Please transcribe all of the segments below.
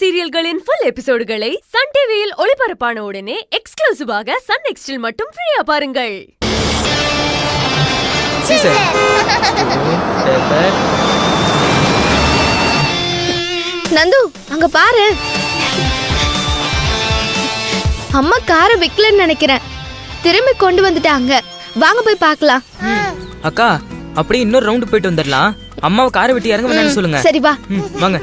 சீரியல்களின் full எபிசோடுகளை Sun டிவியில் ஒளிபரப்பான உடனே எக்ஸ்க்ளூசிவாக சன் நெக்ஸ்டில் மட்டும் ஃப்ரீயா பாருங்கள். நந்து அங்க பாரு, அம்மா காரை விக்கலன்னு நினைக்கிறேன். திரும்பி கொண்டு வந்துட்டாங்க. வாங்க போய் பார்க்கலாம். அக்கா அப்படியே இன்னொரு ரவுண்ட் போயிட்டு வந்துடலாம். அம்மாவை காரை விட்டு இறங்க வேணாம்னு சொல்லுங்க. சரி வா. வாங்க.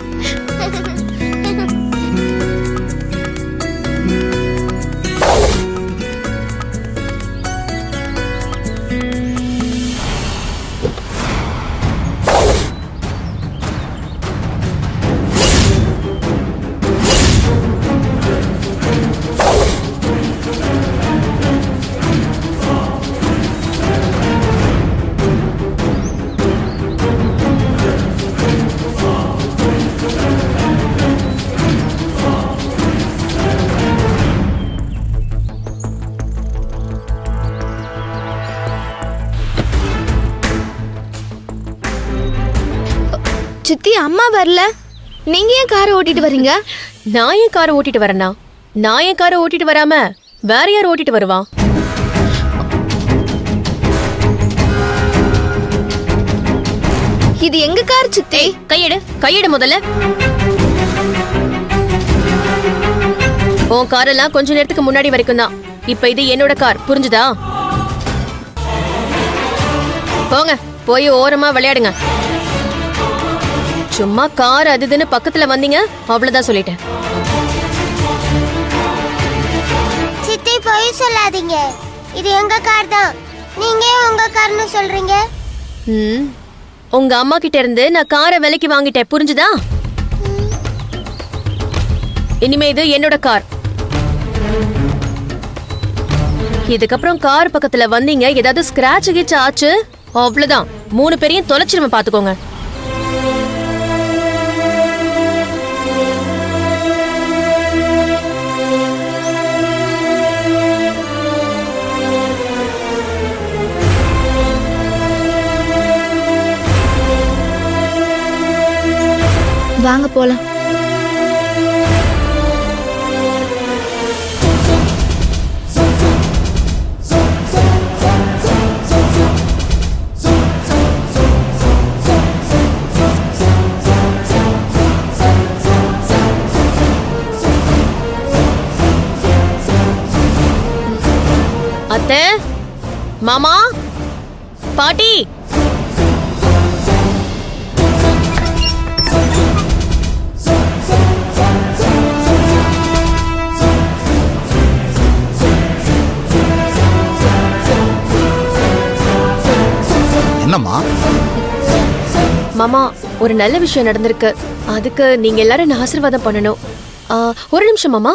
சித்தி, அம்மா வரல. நீங்க ஏன் காரை ஓட்டிட்டு வரீங்க? நான் ஏன் காரை ஓட்டிட்டு வரேனா? நான் ஏன் காரை ஓட்டிட்டு வராம வேற யார் ஓட்டிட்டு வருவா? இது எங்க கார் சித்தி. கையெடு முதல்ல. உன் காரெல்லாம் கொஞ்ச நேரத்துக்கு முன்னாடி வரைக்கும் தான். இப்ப இது என்னோட கார், புரிஞ்சுதா? போங்க, போய் ஓரமா விளையாடுங்க. சும்மா கார் அதுன்னு பக்கத்துல வந்தீங்க, அவ்வளவுதான் சொல்லிட்டேன். சித்தி போய் சொல்லாதீங்க, இது எங்க கார் தான். நீங்க உங்க கார்னு சொல்றீங்க. உங்க அம்மா கிட்ட இருந்து நான் காரை விலைக்கு வாங்கிட்டேன், புரிஞ்சுதா? இனிமே இது என்னோட கார். இதுக்கப்புறம் கார் பக்கத்துல வந்தீங்க, ஏதாவது ஸ்கிராட்ச் கீச் ஆச்சு, அவ்வளவுதான். 3 பேரையும் தொலைச்சிருவேன், பாத்துக்கோங்க. வாங்க போலாம். அத்தை, மாமா, பாட்டி, என்னம்மா? மாமா, ஒரு நல்ல விஷயம் நடந்திருக்கு. அதுக்கு நீங்க எல்லாரும் என்ன ஆசீர்வாதம் பண்ணணும். ஒரு நிமிஷம் மாமா.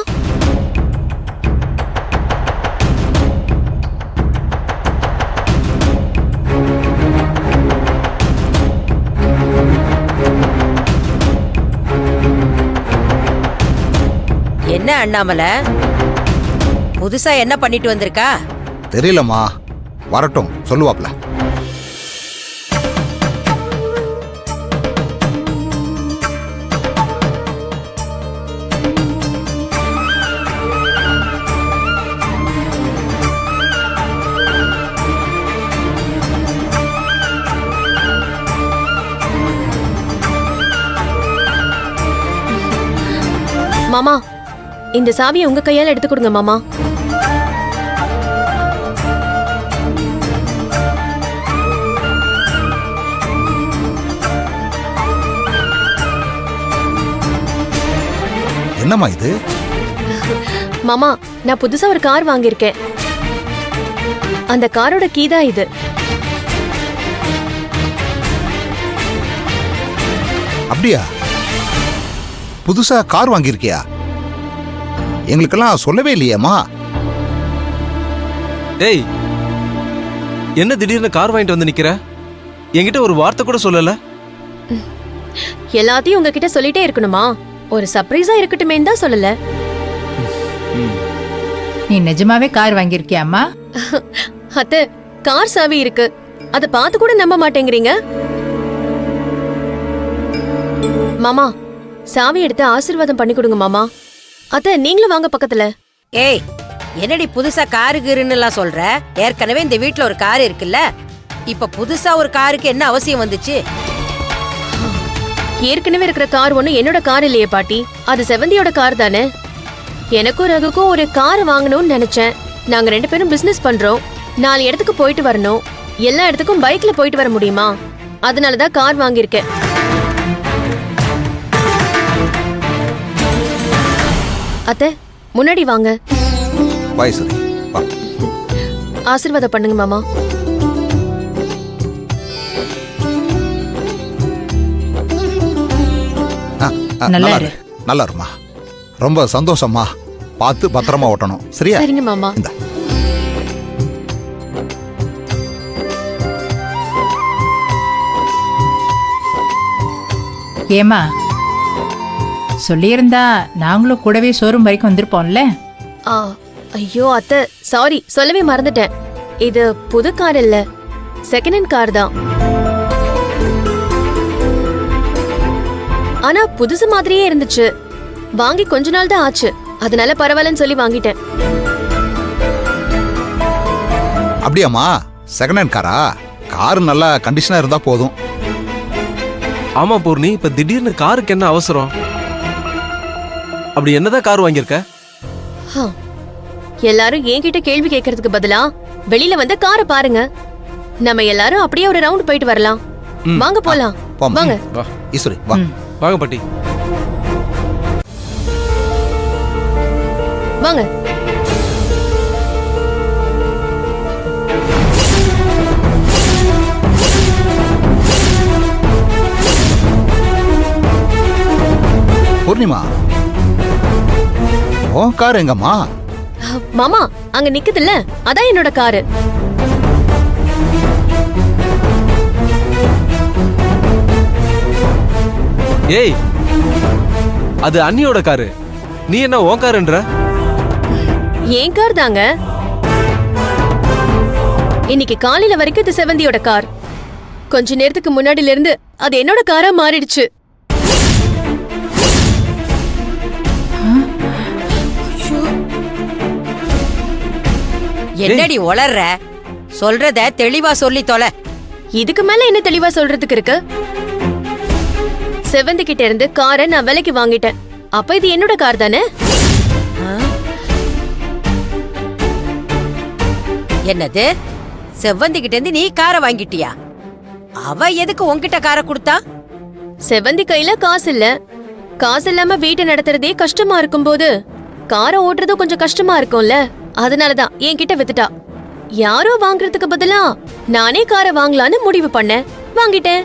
என்ன அண்ணாமலை, புதுசா என்ன பண்ணிட்டு வந்திருக்கா? தெரியலம்மா, வரட்டும் சொல்லுவாப்ல. மாமா, இந்த சாவியை உங்க கையால எடுத்து கொடுங்க மாமா. என்னம்மா இது? மாமா, நான் புதுசா ஒரு கார் வாங்கியிருக்கேன். அந்த காரோட கீ தான் இது. அப்படியா? புதுசா கார் வாங்கியிருக்கியா? எங்களுக்கெல்லாம் சொல்லவே இல்லையேம்மா. டேய், என்ன திடீர்னு கார் வாங்கிட்டு வந்து நிக்கிற? என்கிட்ட ஒரு வார்த்தை கூட சொல்லல. எல்லாத்தையும் உங்ககிட்ட சொல்லிட்டே இருக்கணுமா? ஒரு சர்ப்ரைஸா இருக்கட்டுமே தான் சொல்லல. நீ நிஜமாவே கார் வாங்கியிருக்கியாம்மா? அத்தை, கார் சாவி இருக்கு, அத பார்த்து கூட நம்ப மாட்டேங்கிறீங்க. மாமா, சாவி எடுத்து ஆசீர்வாதம் பண்ணி கொடுங்க மாமா. அத்த நீங்களும் வாங்க பக்கத்துல. ஏய், என்னடி புதுசா காருக்குன்னு எல்லாம் சொல்ற? ஏற்கனவே இந்த வீட்ல ஒரு கார் இருக்குல்ல, இப்ப புதுசா ஒரு காருக்கு என்ன அவசியம் வந்துச்சு? ஏற்கனவே இருக்கிற கார் ஒண்ணு என்னோட கார் இல்லையே பாட்டி, அது செவந்தியோட கார் தானே. எனக்கும் ரகுக்கும் ஒரு கார் வாங்கணும்னு நினைச்சேன். நாங்க 2 பேரும் பிசினஸ் பண்றோம். 4 இடத்துக்கு போயிட்டு வரணும். எல்லா இடத்துக்கும் பைக்ல போயிட்டு வர முடியுமா? அதனாலதான் கார் வாங்கியிருக்கேன். அத்தை முன்னாடி வாங்க. பாய் சரி வா. ஆசீர்வாதம் பண்ணுங்க மாமா. நல்லா இரு. நல்லா இருமா. ரொம்ப சந்தோஷம்மா. பார்த்து பத்திரமா ஓட்டணும். சரியா? சரிங்க மாமா. இந்த ஏமா சொல்லியிருந்தா நாங்களும் கூடவே ஷோரூம் வரைக்கும் வந்திருப்போம்ல. ஆ, ஐயோ அத்தை சாரி, சொல்லவே மறந்துட்டேன். இது புது கார் இல்ல, செகண்ட் ஹேண்ட் கார் தான். ஆனா புதுசு மாதிரியே இருந்துச்சு. வாங்கி கொஞ்ச நாள் தான் ஆச்சு, அதனால பரவாயில்லன்னு சொல்லி வாங்கிட்டேன். அப்படியாம்மா? செகண்ட் ஹேண்ட் காரா? கார் நல்லா கண்டிஷனா இருந்தா போதும். ஆமா பூர்ணி, இப்ப திடீர்னு காருக்கு என்ன அவசரம்? அப்படி என்னதான் கார் வாங்கியிருக்க? ஹா, எல்லாரும் என்கிட்ட கேள்வி கேட்கறதுக்கு பதிலா வெளியில வந்து காரை பாருங்க. நம்ம எல்லாரும் அப்படியே ஒரு ரவுண்ட் போயிட்டு வரலாம். வாங்க போலாம். போம்மா. வாங்க. வா ஈஸ்வரி வா. வாங்க பாட்டி. வாங்க. பூர்ணிமா, உன் கார் எங்கம்மா? மாமா அங்க நிக்குதுல்ல, அதான் என்னோட காரு. ஏய், அது அண்ணியோட காரு. நீ என்ன உன் காருன்ற? ஏன் கார் தாங்க. இன்னைக்கு காலையில வரைக்கும் இது செவந்தியோட கார். கொஞ்ச நேரத்துக்கு முன்னாடில இருந்து அது என்னோட காரா மாறிடுச்சு. என்னடி உளர்ற? சொல்றத தெளிவா சொல்லி தொலை. இதுக்கு மேல என்ன தெளிவா சொல்றதுக்கு இருக்கு? செவந்தி கிட்ட இருந்து காரை நான் விலைக்கு வாங்கிட்டேன். அப்ப இது என்னோட கார் தானே? என்னது? செவ்வந்தி கிட்ட இருந்து நீ காரை வாங்கிட்டியா? அவ எதுக்கு உன்கிட்ட காரை கொடுத்தா? செவந்தி கையில காசு இல்ல. காசு இல்லாம வீட்டை நடத்துறதே கஷ்டமா இருக்கும்போது காரை ஓட்டுறதும் கொஞ்சம் கஷ்டமா இருக்கும்ல, அதனாலதான் என்கிட்ட வித்துட்டா. யாரோ வாங்குறதுக்கு பதிலா நானே காரை வாங்கலான்னு முடிவு பண்ணேன், வாங்கிட்டேன்.